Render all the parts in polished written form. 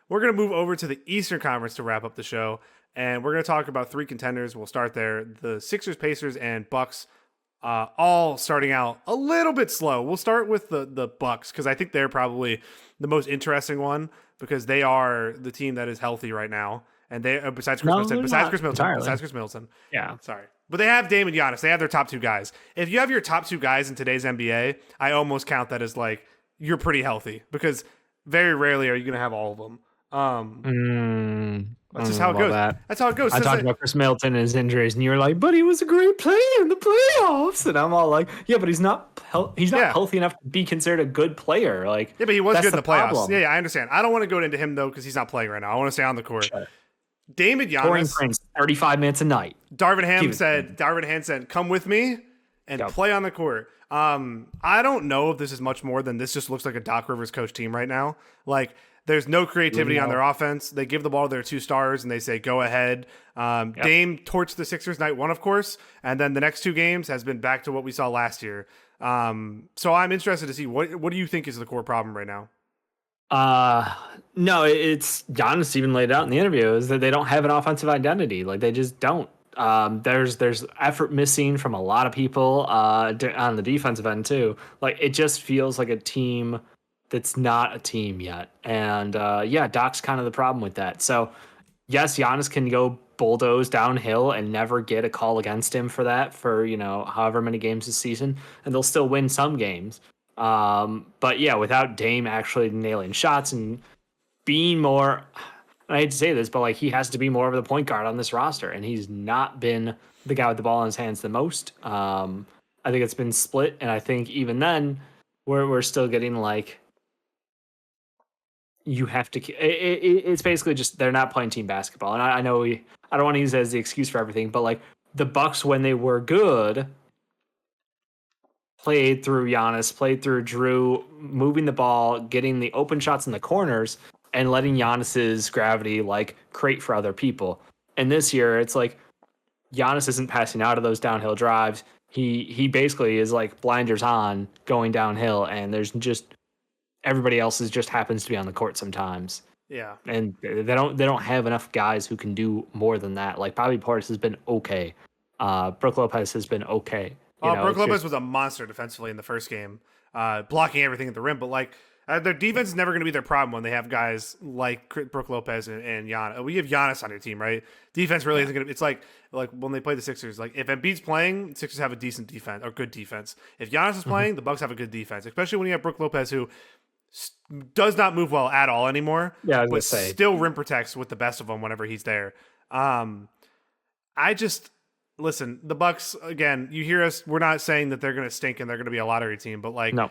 We're going to move over to the Eastern Conference to wrap up the show, and we're going to talk about 3 contenders. We'll start there. The Sixers, Pacers, and Bucks all starting out a little bit slow. We'll start with the Bucks because I think they're probably the most interesting one because they are the team that is healthy right now. And they besides Chris Middleton. Yeah. Sorry. But they have Dame and Giannis. They have their top 2 guys. If you have your top 2 guys in today's NBA, I almost count that as like you're pretty healthy because very rarely are you going to have all of them. That's just how it goes. That's how it goes. I talked about Chris Middleton and his injuries, and you were like, "But he was a great player in the playoffs." And I'm all like, "Yeah, but he's not healthy enough to be considered a good player." Like, yeah, but he was good in the playoffs. Yeah, I understand. I don't want to go into him though because he's not playing right now. I want to stay on the court. Sure. Dame and Giannis, 35 minutes a night. Darvin Ham said, "Come with me and play on the court." I don't know if this is much more than this. Just looks like a Doc Rivers coach team right now. Like, there's no creativity on their offense. They give the ball to their 2 stars and they say, "Go ahead." Dame torched the Sixers night 1, of course, and then the next 2 games has been back to what we saw last year. So I'm interested to see what do you think is the core problem right now? No, it's Giannis even laid out in the interview is that they don't have an offensive identity. Like, they just don't. There's effort missing from a lot of people on the defensive end too. Like, it just feels like a team that's not a team yet. And Doc's kind of the problem with that. So yes, Giannis can go bulldoze downhill and never get a call against him for that for, however many games this season, and they'll still win some games. But yeah, without Dame actually nailing shots and being more, I hate to say this, but like, he has to be more of the point guard on this roster, and he's not been the guy with the ball in his hands the most. I think it's been split, and I think even then we're still getting like, you have to. It's basically just they're not playing team basketball, and I know I don't want to use it as the excuse for everything, but like the Bucks when they were good played through Giannis, played through Drew, moving the ball, getting the open shots in the corners, and letting Giannis's gravity like create for other people. And this year, it's like Giannis isn't passing out of those downhill drives. He basically is like blinders on going downhill, and there's just everybody else just happens to be on the court sometimes. Yeah, and they don't have enough guys who can do more than that. Like, Bobby Portis has been okay. Brook Lopez has been okay. Brook Lopez was a monster defensively in the first game, blocking everything at the rim. But like, their defense is never going to be their problem when they have guys like Brook Lopez and Giannis. We have Giannis on your team, right? Defense really isn't going to. It's like when they play the Sixers. Like, if Embiid's playing, Sixers have a decent defense or good defense. If Giannis is playing, the Bucks have a good defense, especially when you have Brook Lopez, who does not move well at all anymore. Yeah, but still rim protects with the best of them whenever he's there. Listen, the Bucks, again, you hear us, we're not saying that they're going to stink and they're going to be a lottery team, but like, no.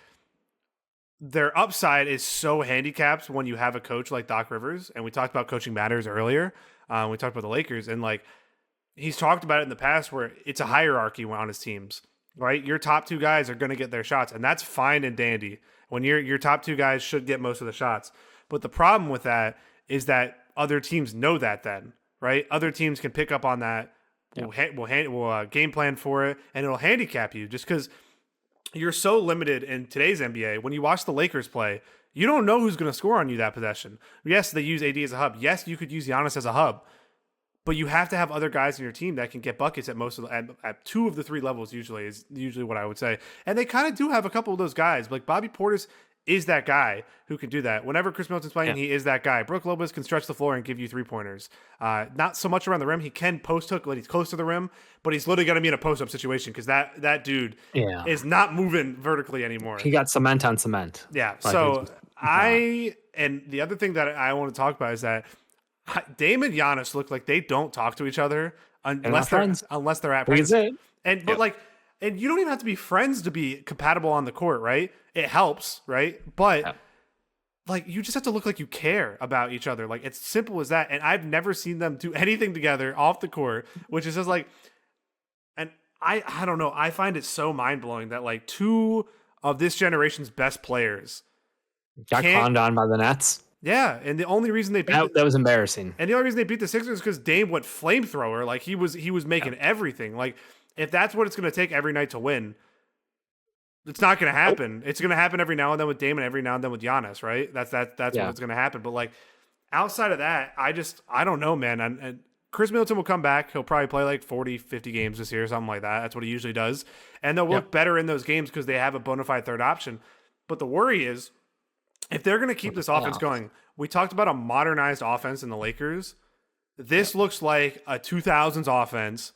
Their upside is so handicapped when you have a coach like Doc Rivers. And we talked about coaching matters earlier. We talked about the Lakers, and like, he's talked about it in the past where it's a hierarchy on his teams, right? Your top 2 guys are going to get their shots, and that's fine and dandy. When your top 2 guys should get most of the shots. But the problem with that is that other teams know that then, right? Other teams can pick up on that. Yeah. We'll game plan for it, and it'll handicap you just because you're so limited in today's NBA. When you watch the Lakers play, you don't know who's going to score on you that possession. Yes, they use AD as a hub. Yes, you could use Giannis as a hub. But you have to have other guys in your team that can get buckets at at 2 of the 3 levels is usually what I would say. And they kind of do have a couple of those guys. Like, Bobby Portis is that guy who can do that. Whenever Chris Middleton's playing, He is that guy. Brook Lopez can stretch the floor and give you 3-pointers. Not so much around the rim. He can post hook when he's close to the rim, but he's literally going to be in a post-up situation because that dude is not moving vertically anymore. He got cement on cement. Yeah. So and the other thing that I want to talk about is that Dame and Giannis look like they don't talk to each other unless they're at practice. And you don't even have to be friends to be compatible on the court, right? It helps, right? But like, you just have to look like you care about each other. Like, it's simple as that. And I've never seen them do anything together off the court, which is just like, and I don't know. I find it so mind blowing that like 2 of this generation's best players got conned on by the Nets. Yeah, and the only reason they beat that was embarrassing. And the only reason they beat the Sixers is because Dame went flamethrower. Like, he was making everything. Like, if that's what it's going to take every night to win, it's not going to happen. It's going to happen every now and then with Dame and every now and then with Giannis, right? That's what it's going to happen. But like, outside of that, I don't know, man. And Chris Middleton will come back. He'll probably play like 40, 50 games this year, something like that. That's what he usually does. And they'll look better in those games because they have a bona fide third option. But the worry is, if they're going to keep this offense going, we talked about a modernized offense in the Lakers. This looks like a 2000s offense.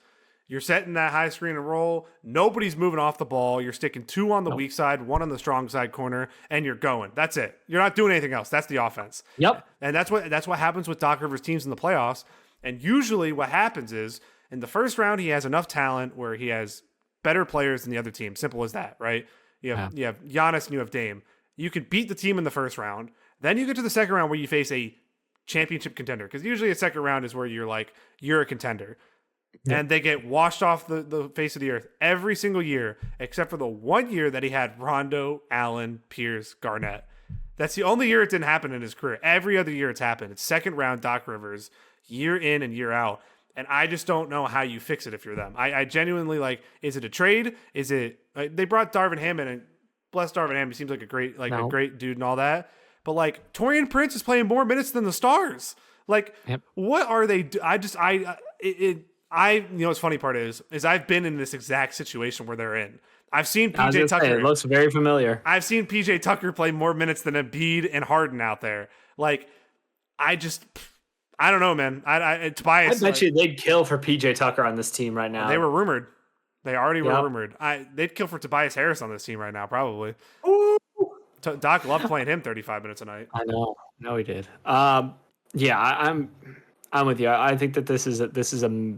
You're setting that high screen and roll. Nobody's moving off the ball. You're sticking 2 on the weak side, 1 on the strong side corner, and you're going. That's it. You're not doing anything else. That's the offense. Yep. And that's what happens with Doc Rivers teams in the playoffs. And usually what happens is in the first round, he has enough talent where he has better players than the other team. Simple as that, right? You have Giannis and you have Dame. You could beat the team in the first round. Then you get to the second round where you face a championship contender. Because usually a second round is where you're a contender. Yeah. And they get washed off the face of the earth every single year, except for the 1 year that he had Rondo, Allen, Pierce, Garnett. That's the only year it didn't happen in his career. Every other year it's happened. It's second round Doc Rivers, year in and year out. And I just don't know how you fix it if you're them. I genuinely is it a trade? Is it they brought Darvin Ham in, and bless Darvin Ham, he seems like a great dude and all that. But Taurean Prince is playing more minutes than the stars. What are they what's funny part is I've been in this exact situation where they're in. I've seen PJ Tucker. It looks very familiar. I've seen PJ Tucker play more minutes than Embiid and Harden out there. I don't know, man. Tobias. I bet you they'd kill for PJ Tucker on this team right now. They were rumored. They already were rumored. They'd kill for Tobias Harris on this team right now, probably. Ooh. Doc loved playing him 35 minutes a night. I know. No, he did. Yeah, I'm with you. I think that this is a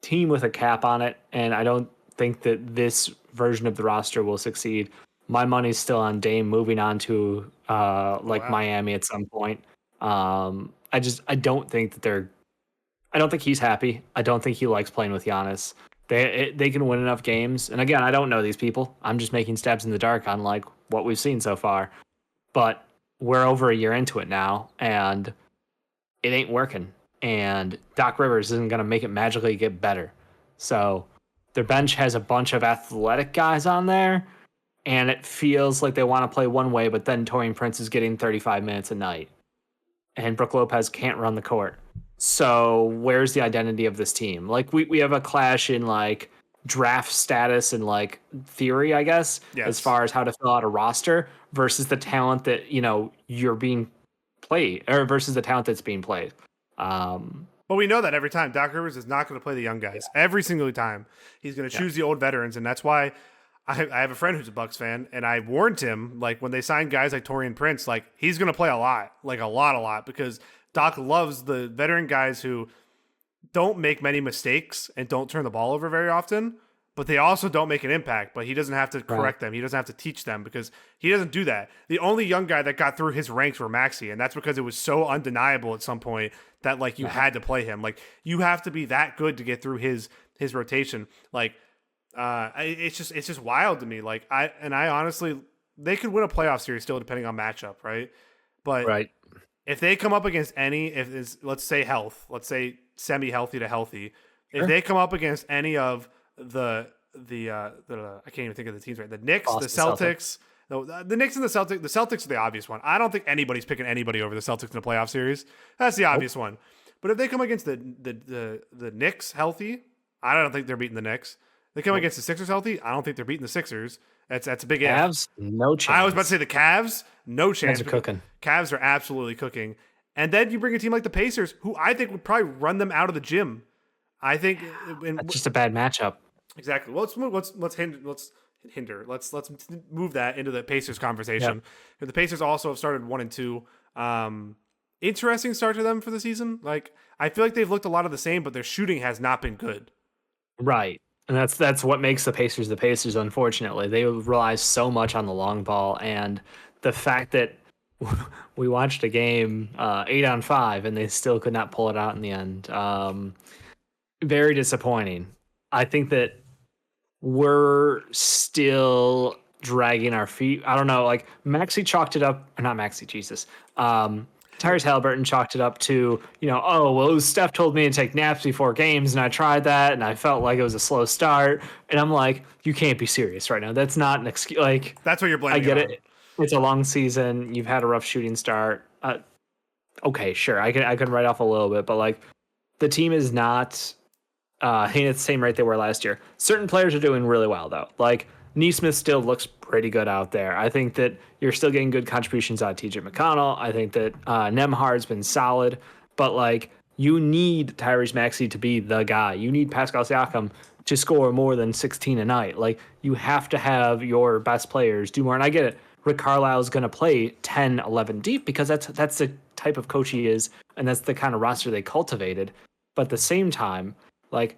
team with a cap on it, and I don't think that this version of the roster will succeed. My money's still on Dame moving on to Miami at some point. I don't think I don't think he's happy. I don't think he likes playing with Giannis. They can win enough games. And again, I don't know these people. I'm just making stabs in the dark on what we've seen so far. But we're over a year into it now, and it ain't working. And Doc Rivers isn't going to make it magically get better. So their bench has a bunch of athletic guys on there, and it feels like they want to play one way, but then Taurean Prince is getting 35 minutes a night, and Brook Lopez can't run the court. So where's the identity of this team? We have a clash in draft status and theory, I guess, as far as how to fill out a roster versus the talent that you're being played, or versus the talent that's being played. But we know that every time Doc Rivers is not going to play the young guys. Every single time he's going to choose the old veterans, and that's why I have a friend who's a Bucks fan, and I warned him when they signed guys like Taurean Prince, he's going to play a lot, because Doc loves the veteran guys who don't make many mistakes and don't turn the ball over very often, but they also don't make an impact. But he doesn't have to correct them. He doesn't have to teach them because he doesn't do that. The only young guy that got through his ranks were Maxey, and that's because it was so undeniable at some point that you had to play him. You have to be that good to get through his rotation. It's just wild to me. I honestly, they could win a playoff series still depending on matchup, right? But if they come up against let's say health, let's say semi-healthy to healthy, if they come up against any of the I can't even think of the teams right, the Knicks, the Celtics. The Knicks and the Celtics are the obvious one. I don't think anybody's picking anybody over the Celtics in a playoff series. That's the obvious one. But if they come against the Knicks healthy, I don't think they're beating the Knicks. They come against the Sixers healthy, I don't think they're beating the Sixers. That's a big Cavs, no chance. I was about to say the Cavs, no chance. Cavs are cooking. Cavs are absolutely cooking. And then you bring a team like the Pacers, who I think would probably run them out of the gym. I think that's just a bad matchup. Exactly. Well, let's move that into the Pacers conversation. Yep. The Pacers also have started 1-2. Interesting start to them for the season. I feel like they've looked a lot of the same, but their shooting has not been good. Right. And that's what makes the Pacers, unfortunately. They rely so much on the long ball, and the fact that we watched a game 8-on-5 and they still could not pull it out in the end. Very disappointing. I think that we're still dragging our feet. I don't know, Maxey chalked it up, or not Maxey, Jesus. Tyrese Halliburton chalked it up to, Steph told me to take naps before games, and I tried that, and I felt like it was a slow start. And I'm like, you can't be serious right now. That's not an excuse. That's what you're blaming. I get it. It's a long season. You've had a rough shooting start. okay, sure, I can write off a little bit, but like the team is not I think it's the same rate they were last year. Certain players are doing really well though. Like Neesmith still looks pretty good out there. I think that you're still getting good contributions out of TJ McConnell. I think that Nemhard's been solid, but like you need Tyrese Maxey to be the guy. You need Pascal Siakam to score more than 16 a night. Like you have to have your best players do more. And I get it. Rick Carlisle's going to play 10, 11 deep because that's the type of coach he is, and that's the kind of roster they cultivated. But at the same time, like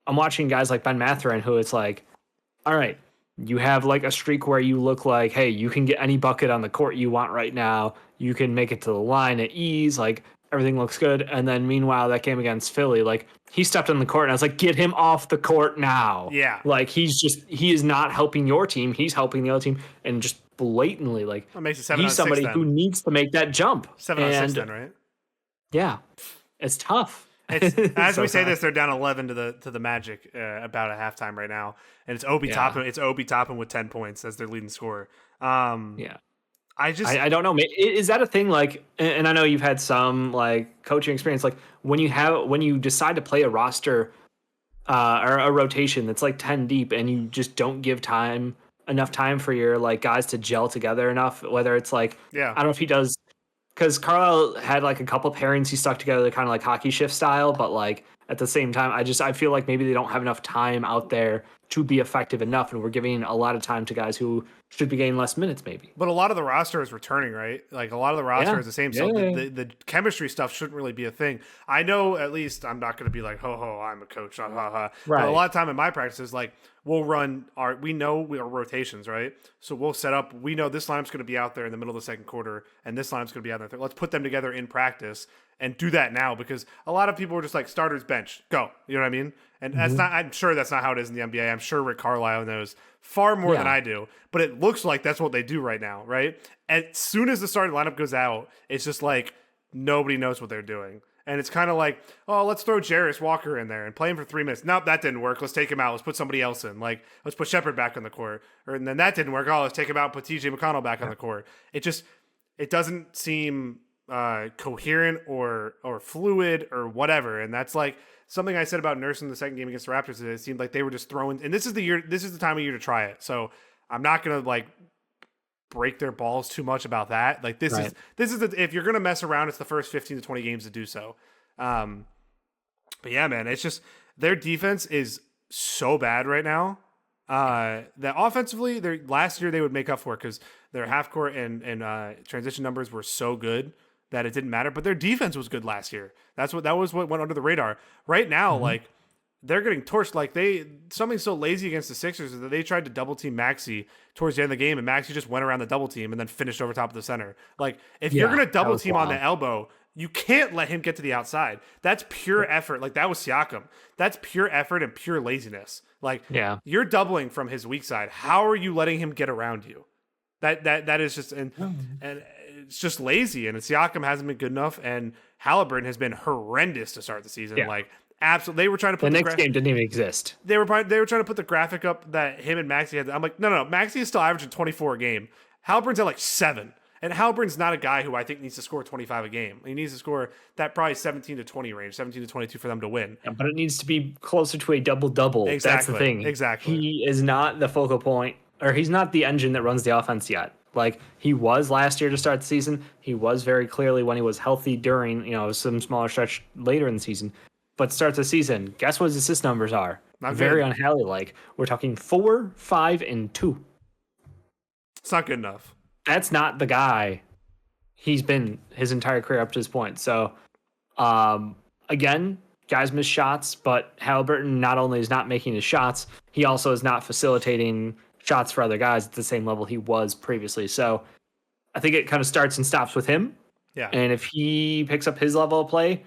I'm watching guys like Ben Mathurin, who it's like, all right, you have like a streak where you look like, hey, you can get any bucket on the court you want right now. You can make it to the line at ease. Like everything looks good. And then meanwhile, that game against Philly, like he stepped on the court and I was like, get him off the court now. Yeah. Like he is not helping your team. He's helping the other team and just blatantly like What makes it 7 on he's 6 somebody then? who needs to make that jump. 7 on 6 then, right? Yeah, it's tough. It's, as So we say tough. this, they're down 11 to the Magic about at halftime right now, and it's Obi Toppin. It's Obi Toppin with 10 points as their leading scorer. Yeah. I I don't know. Is that a thing? Like, and I know you've had some like coaching experience. Like when you decide to play a roster or a rotation that's like 10 deep, and you just don't give enough time for your like guys to gel together enough. Whether it's like Yeah. I don't know if he does, because Carlisle had like a couple pairings he stuck together, kind of like hockey shift style, but like at the same time, I feel like maybe they don't have enough time out there to be effective enough, and we're giving a lot of time to guys who should be getting less minutes, maybe. But a lot of the roster is returning, right? Like a lot of the roster is the same. So the chemistry stuff shouldn't really be a thing. I know, at least I'm not going to be like, ho ho, I'm a coach, ha ha ha. Right. But a lot of time in my practices, like we'll run we know our rotations, right? So we'll set up, we know this lineup's going to be out there in the middle of the second quarter, and this lineup's going to be out there. Let's put them together in practice and do that now, because a lot of people are just like starters bench, go. You know what I mean? And that's not, I'm sure that's not how it is in the NBA. I'm sure Rick Carlisle knows far more than I do, but it looks like that's what they do right now, right? As soon as the starting lineup goes out, it's just like nobody knows what they're doing. And it's kind of like, oh, let's throw Jarris Walker in there and play him for 3 minutes. Nope, that didn't work. Let's take him out. Let's put somebody else in. Like, let's put Shepard back on the court. And then that didn't work. Oh, let's take him out and put TJ McConnell back on the court. It doesn't seem coherent or fluid or whatever. And that's like something I said about Nurse in the second game against the Raptors. It seemed like they were just throwing, and this is the time of year to try it. So I'm not going to like break their balls too much about that. Like this is if you're going to mess around, it's the first 15 to 20 games to do so. But yeah, man, it's just their defense is so bad right now. That offensively, last year they would make up for it because their half court and transition numbers were so good that it didn't matter. But their defense was good last year. That was what went under the radar. Right now, like they're getting torched. Like something so lazy against the Sixers is that they tried to double team Maxey towards the end of the game, and Maxey just went around the double team and then finished over top of the center. Like if you're gonna double team on the elbow, you can't let him get to the outside. That's pure effort. Like that was Siakam. That's pure effort and pure laziness. Like you're doubling from his weak side. How are you letting him get around you? That is just and it's just lazy. And Siakam hasn't been good enough, and Halliburton has been horrendous to start the season. Like absolutely, they were trying to put the next game didn't even exist. They were trying to put the graphic up that him and Maxey had. I'm like, no. Maxey is still averaging 24 a game. Halliburton's at like 7. And Halliburton's not a guy who I think needs to score 25 a game. He needs to score that probably 17 to 20 range, 17 to 22 for them to win. Yeah, but it needs to be closer to a double-double. Exactly. That's the thing. Exactly. He is not the focal point, or he's not the engine that runs the offense yet. Like he was last year to start the season. He was very clearly when he was healthy during, some smaller stretch later in the season. But starts the season, guess what his assist numbers are? Not very good. unhally-like. We're talking 4, 5, and 2. It's not good enough. That's not the guy he's been his entire career up to this point. So, again, guys miss shots, but Halliburton not only is not making his shots, he also is not facilitating shots for other guys at the same level he was previously. So I think it kind of starts and stops with him. Yeah. And if he picks up his level of play,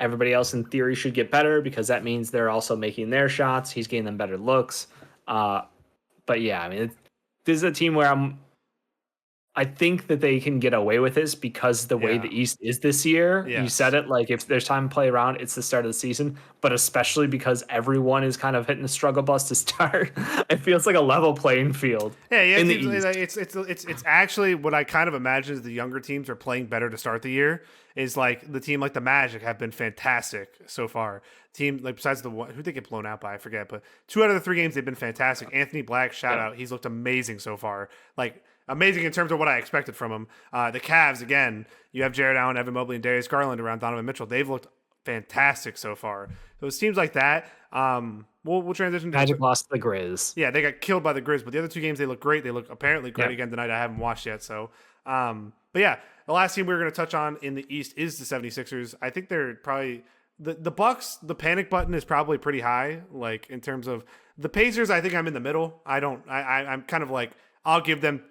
everybody else in theory should get better, because that means they're also making their shots. He's getting them better looks. But yeah, I mean, this is a team where I think that they can get away with this because the way Yeah. the East is this year. You said Yes. it, like if there's time to play around, it's the start of the season. But especially because everyone is kind of hitting the struggle bus to start, it feels like a level playing field Yeah, yeah. in the Teams, East. it's actually what I kind of imagine is the younger teams are playing better to start the year. Is like the team like the Magic have been fantastic so far. Team like besides the one who they get blown out by, I forget, but 2 out of the 3 games they've been fantastic. Anthony Black, shout Yeah. out, he's looked amazing so far. Like amazing in terms of what I expected from him. The Cavs again, you have Jared Allen, Evan Mobley, and Darius Garland around Donovan Mitchell. They've looked fantastic so far. So it seems like that. We'll transition to Magic lost to the Grizz. yeah, they got killed by the Grizz, but the other 2 games they look great. They look apparently great Yeah. again tonight. I haven't watched yet, so but yeah, the last team we were going to touch on in the East is the 76ers. I think they're probably the Bucks, the panic button is probably pretty high like in terms of the Pacers. I think I'm in the middle. I'm kind of like I'll give them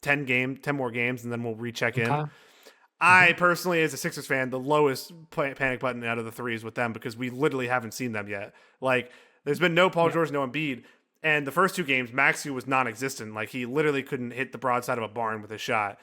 10 more games and then we'll recheck in. Okay. I personally, as a Sixers fan, the lowest panic button out of the 3 is with them because we literally haven't seen them yet. Like, there's been no Paul George, no Embiid, and the first 2 games, Maxey was non-existent. Like, he literally couldn't hit the broadside of a barn with a shot.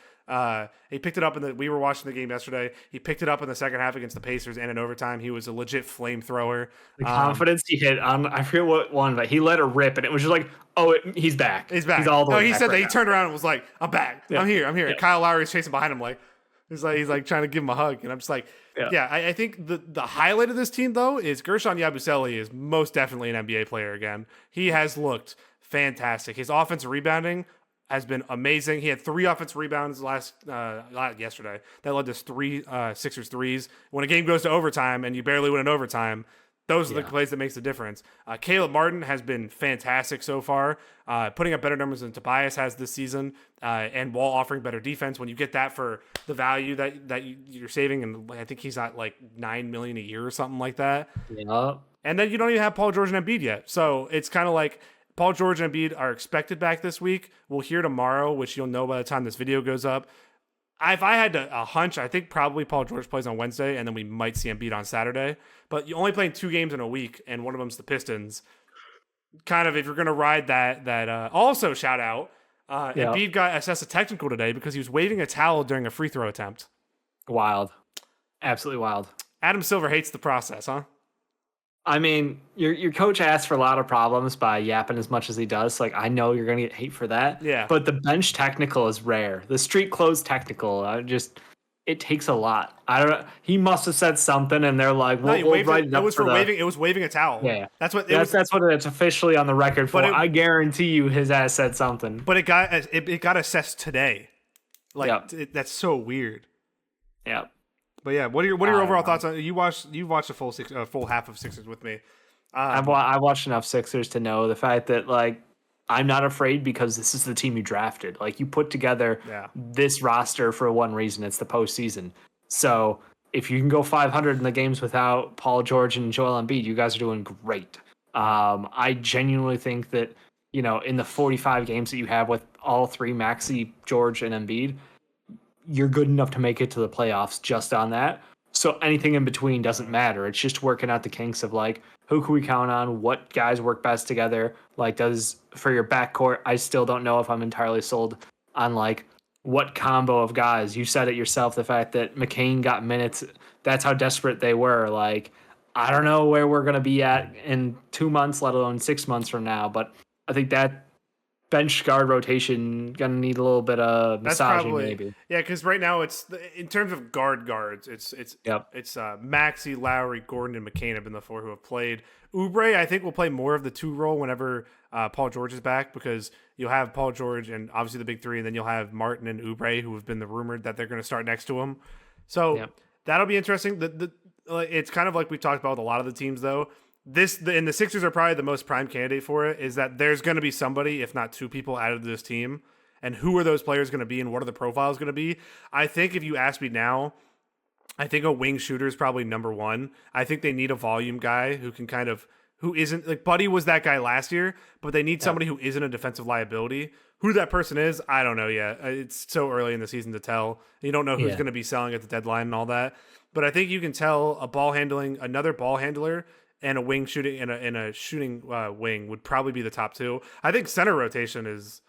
He picked it up we were watching the game yesterday. He picked it up in the second half against the Pacers and in overtime. He was a legit flamethrower. The confidence he hit on, I forget what one, but he let it rip, and it was just like, oh, he's back. He's back. He's all the way he back said right that he now. turned around and was like, "I'm back. Yeah. I'm here. I'm here." Yeah. Kyle Lowry's chasing behind him like he's like trying to give him a hug, and I'm just like, Yeah. I think the highlight of this team though is Gershon Yabusele is most definitely an NBA player again. He has looked fantastic. His offensive rebounding has been amazing. He had 3 offensive rebounds yesterday that led to 3 Sixers threes. When a game goes to overtime and you barely win in overtime, those are the plays that makes the difference. Caleb Martin has been fantastic so far, putting up better numbers than Tobias has this season, and while offering better defense. When you get that for the value that you're saving, and I think he's at like $9 million a year or something like that. Yeah. And then you don't even have Paul George and Embiid yet, so it's kind of like Paul George and Embiid are expected back this week. We'll hear tomorrow, which you'll know by the time this video goes up. If I had a hunch, I think probably Paul George plays on Wednesday, and then we might see Embiid on Saturday. But you're only playing 2 games in a week, and one of them's the Pistons. Kind of, if you're going to ride that. Also, shout out, Embiid got assessed a technical today because he was waving a towel during a free throw attempt. Wild. Absolutely wild. Adam Silver hates the process, huh? I mean, your coach asks for a lot of problems by yapping as much as he does. Like, I know you're going to get hate for that. Yeah. But the bench technical is rare. The street clothes technical, it takes a lot. I don't know. He must have said something, and they're like, we'll write it up was for waving. It was waving a towel. Yeah. That's what that's what it's officially on the record for. But I guarantee you his ass said something. But it got assessed today. Like, that's so weird. Yeah. But yeah, what are your overall thoughts on you watched a full half of Sixers with me? I watched enough Sixers to know the fact that like I'm not afraid because this is the team you drafted. Like you put together this roster for one reason. It's the postseason. So if you can go 500 in the games without Paul George and Joel Embiid, you guys are doing great. I genuinely think that in the 45 games that you have with all 3 Maxey, George, and Embiid, you're good enough to make it to the playoffs just on that. So anything in between doesn't matter. It's just working out the kinks of like, who can we count on? What guys work best together? Like for your backcourt, I still don't know if I'm entirely sold on like what combo of guys. You said it yourself, the fact that McCain got minutes. That's how desperate they were. Like, I don't know where we're going to be at in 2 months, let alone 6 months from now. But I think that bench guard rotation gonna need a little bit of massaging, maybe. Yeah, because right now it's in terms of guards, it's Maxey, Lowry, Gordon, and McCain have been the 4 who have played. Oubre, I think, will play more of the 2 role whenever Paul George is back because you'll have Paul George and obviously the big 3, and then you'll have Martin and Oubre who have been the rumored that they're going to start next to him. So that'll be interesting. It's kind of like we talked about with a lot of the teams though. And the Sixers are probably the most prime candidate for it, is that there's going to be somebody, if not 2 people, out of this team. And who are those players going to be and what are the profiles going to be? I think if you ask me now, I think a wing shooter is probably number 1. I think they need a volume guy who isn't, like Buddy was that guy last year, but they need somebody who isn't a defensive liability. Who that person is, I don't know yet. It's so early in the season to tell. You don't know who's going to be selling at the deadline and all that. But I think you can tell another ball handler and a wing shooting and a shooting wing would probably be the top 2. I think center rotation is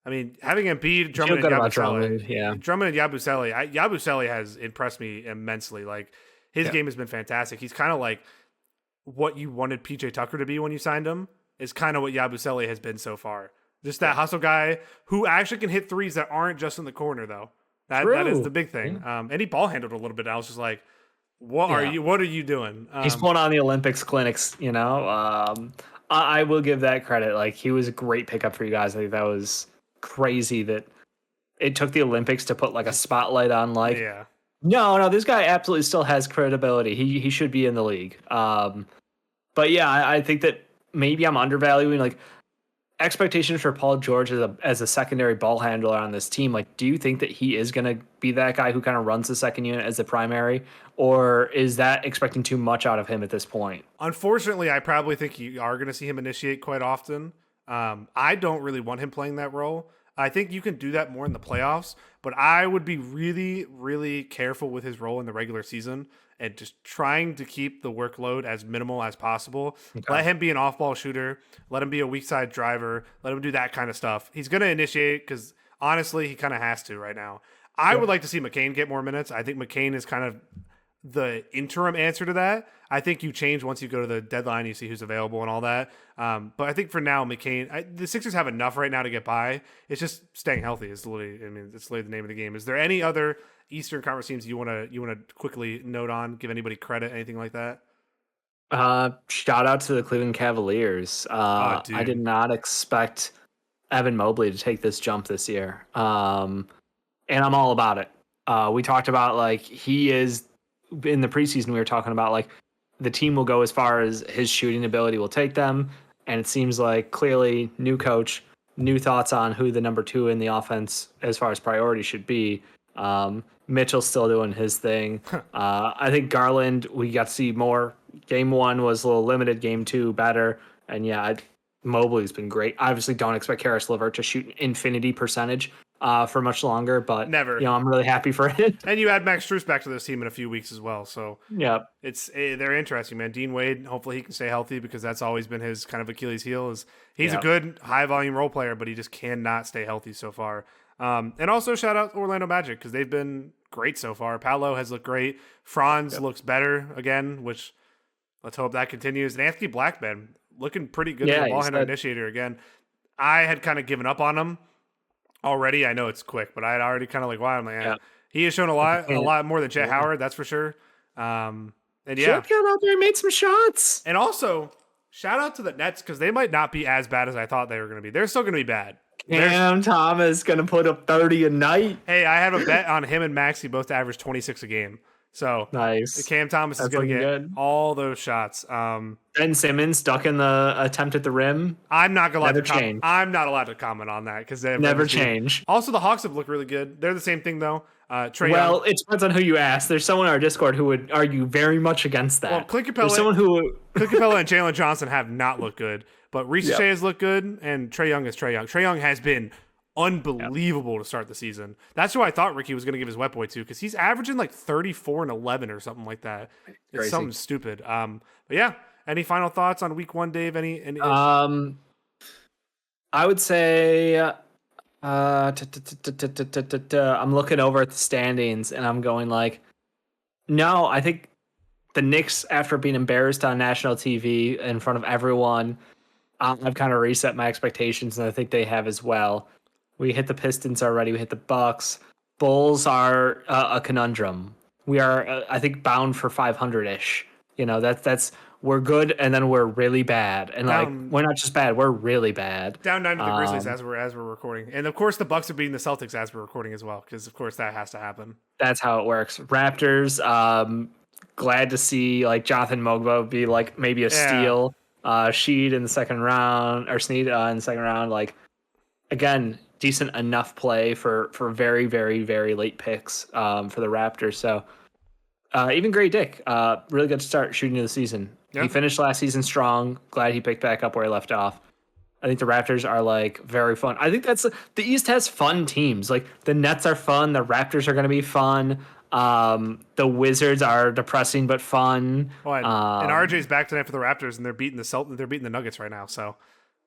I mean, having Embiid, I feel Drummond, and good about Drummond. Yeah. Yabusele has impressed me immensely. Like his Yeah. game has been fantastic. He's kind of like what you wanted PJ Tucker to be when you signed him. Is kind of what Yabusele has been so far. Just that hustle guy who actually can hit threes that aren't just in the corner though. That is the True. big thing. And he ball handled a little bit. I was just like, what are Yeah. you? What are you doing? He's pulling on the Olympics clinics, you know. I will give that credit. Like he was a great pickup for you guys. I think that was crazy that it took the Olympics to put like a spotlight on like Yeah. no, this guy absolutely still has credibility. He should be in the league. But yeah, I think that maybe I'm undervaluing like expectations for Paul George as a secondary ball handler on this team. Like, do you think that he is going to be that guy who kind of runs the second unit as the primary, or is that expecting too much out of him at this point? Unfortunately, I probably think you are going to see him initiate quite often. I don't really want him playing that role. I think you can do that more in the playoffs, but I would be really, really careful with his role in the regular season and just trying to keep the workload as minimal as possible. Okay. Let him be an off-ball shooter. Let him be a weak side driver. Let him do that kind of stuff. He's going to initiate because honestly, he kind of has to right now. I would like to see McCain get more minutes. I think McCain is kind of the interim answer to that. I think you change once you go to the deadline, you see who's available and all that. But I think for now, McCain, the Sixers have enough right now to get by. It's just staying healthy is literally, I mean, it's literally the name of the game. Is there any other Eastern Conference teams you want to quickly note on? Give anybody credit, anything like that? Shout out to the Cleveland Cavaliers. I did not expect Evan Mobley to take this jump this year. And I'm all about it. We talked about like he is in the preseason. We were talking about like the team will go as far as his shooting ability will take them. And it seems like clearly new coach, new thoughts on who the number 2 in the offense as far as priority should be. Mitchell's still doing his thing. I think Garland, we got to see more. Game 1 was a little limited. Game 2 better. And yeah, Mobley's been great. Obviously, don't expect Karis LeVert to shoot an infinity percentage for much longer, but Never. You know, I'm really happy for it. And you add Max Strus back to this team in a few weeks as well. So yeah, they're interesting, man. Dean Wade, hopefully he can stay healthy because that's always been his kind of Achilles heel. Is he's a good high volume role player, but he just cannot stay healthy so far. And also shout out Orlando Magic because they've been great so far. Paolo has looked great. Franz looks better again, which let's hope that continues. And Anthony Blackman looking pretty good as a ball handler initiator again. I had kind of given up on him already. I know it's quick, but I had already kind of like, wow, man, he has shown a lot more than Chet Howard, that's for sure. And yeah, Chet got out there and made some shots. And also shout out to the Nets because they might not be as bad as I thought they were going to be. They're still going to be bad. Cam Thomas going to put up 30 a night. Hey, I have a bet on him and Maxey both to average 26 a game. So nice. Cam Thomas is going to get all those shots. Ben Simmons stuck in the attempt at the rim. I'm not allowed to comment on that because they never change. Also, the Hawks have looked really good. They're the same thing though. Trae Young. It depends on who you ask. There's someone on our Discord who would argue very much against that. Well, Clint Capella and Jalen Johnson have not looked good, but Reece Shea has looked good, and Trae Young is Trae Young. Trae Young has been unbelievable to start the season. That's who I thought Ricky was going to give his wet boy to because he's averaging like 34 and 11 or something like that. It's something stupid. But yeah, any final thoughts on week 1, Dave? Any I would say I'm looking over at the standings and I'm going like, no, I think the Knicks, after being embarrassed on national TV in front of everyone, I've kind of reset my expectations, and I think they have as well. We hit the Pistons already. We hit the Bucks. Bulls are a conundrum. We are, I think, bound for 500-ish. You know, that's we're good, and then we're really bad, and we're not just bad, we're really bad. Down 9 to the Grizzlies as we're recording, and of course the Bucks are beating the Celtics as we're recording as well, because of course that has to happen. That's how it works. Raptors. Glad to see like Jonathan Mogba be like maybe a steal. Sheed in the second round, or Sneed in the second round. Like again, decent enough play for very, very, very late picks for the Raptors. So even Gray Dick, really good start shooting of the season. Yeah. He finished last season strong. Glad he picked back up where he left off. I think the Raptors are like very fun. I think that's the East has fun teams. Like the Nets are fun. The Raptors are going to be fun. The Wizards are depressing but fun. Oh, and RJ's back tonight for the Raptors, and they're beating the Nuggets right now. So,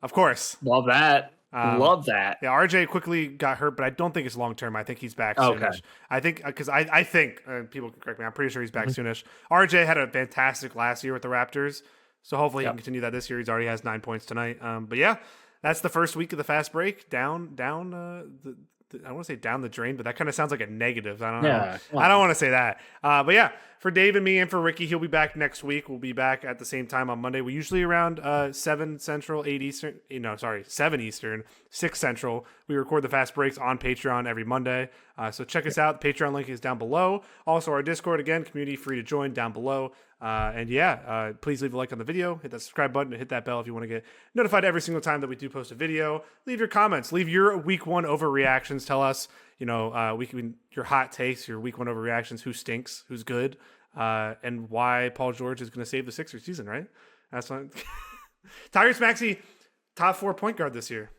of course, love that. Love that. Yeah, RJ quickly got hurt, but I don't think it's long term. I think he's back soonish. I think because I think people can correct me. I'm pretty sure he's back soonish. RJ had a fantastic last year with the Raptors, so hopefully he can continue that this year. He already has 9 points tonight. But yeah, that's the first week of the fast break. Down I don't want to say down the drain, but that kind of sounds like a negative. I don't know. I don't want to say that. But yeah, for Dave and me and for Ricky, he'll be back next week. We'll be back at the same time on Monday. We usually around 7 Central, 8 Eastern. 7 Eastern, 6 Central. We record the fast breaks on Patreon every Monday. So check us out. The Patreon link is down below. Also, our Discord, again, community free to join down below. Please leave a like on the video, hit that subscribe button, and hit that bell if you want to get notified every single time that we do post a video. Leave your comments, leave your week 1 overreactions. Tell us, your hot takes, your week 1 overreactions, who stinks, who's good, and why Paul George is going to save the Sixers season, right? That's fine. Tyrese Maxey, top 4 point guard this year.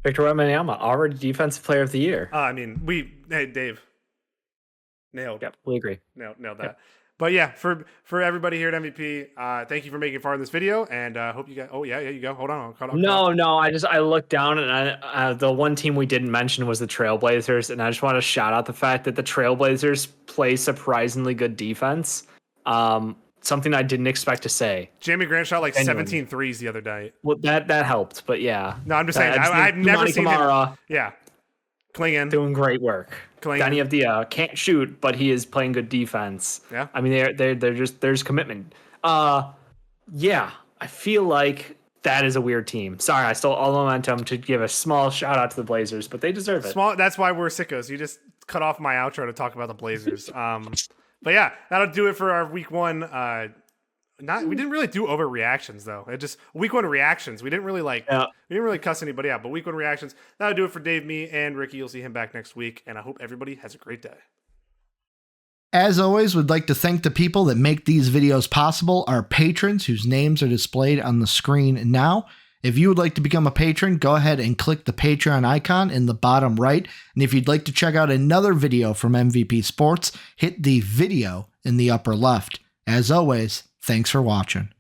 Victor Wembanyama, already defensive player of the year. Dave. Nailed. Yep, we agree. Nailed that. Yep. But yeah, for everybody here at MVP, thank you for making part of this video, and hope you guys. Oh yeah, you go. Hold on. No. I looked down, and the one team we didn't mention was the Trailblazers, and I just want to shout out the fact that the Trailblazers play surprisingly good defense. Something I didn't expect to say. Jamie Grant shot like 17 threes the other night. Well, that helped, but yeah. No, I'm just saying. I've never seen him. Yeah. Klingon doing great work. Danny Avdija can't shoot, but he is playing good defense. Yeah, I mean they're just there's commitment. Yeah, I feel like that is a weird team. Sorry, I stole all the momentum to give a small shout out to the Blazers, but they deserve it. That's why we're sickos. You just cut off my outro to talk about the Blazers. But yeah, that'll do it for our week 1. We didn't really do overreactions though. It just week 1 reactions. We didn't really we didn't really cuss anybody out, but week 1 reactions. That'll do it for Dave, me, and Ricky. You'll see him back next week, and I hope everybody has a great day. As always, we'd like to thank the people that make these videos possible, our patrons whose names are displayed on the screen now. If you would like to become a patron, go ahead and click the Patreon icon in the bottom right. And if you'd like to check out another video from MVP Sports, hit the video in the upper left. As always, thanks for watching.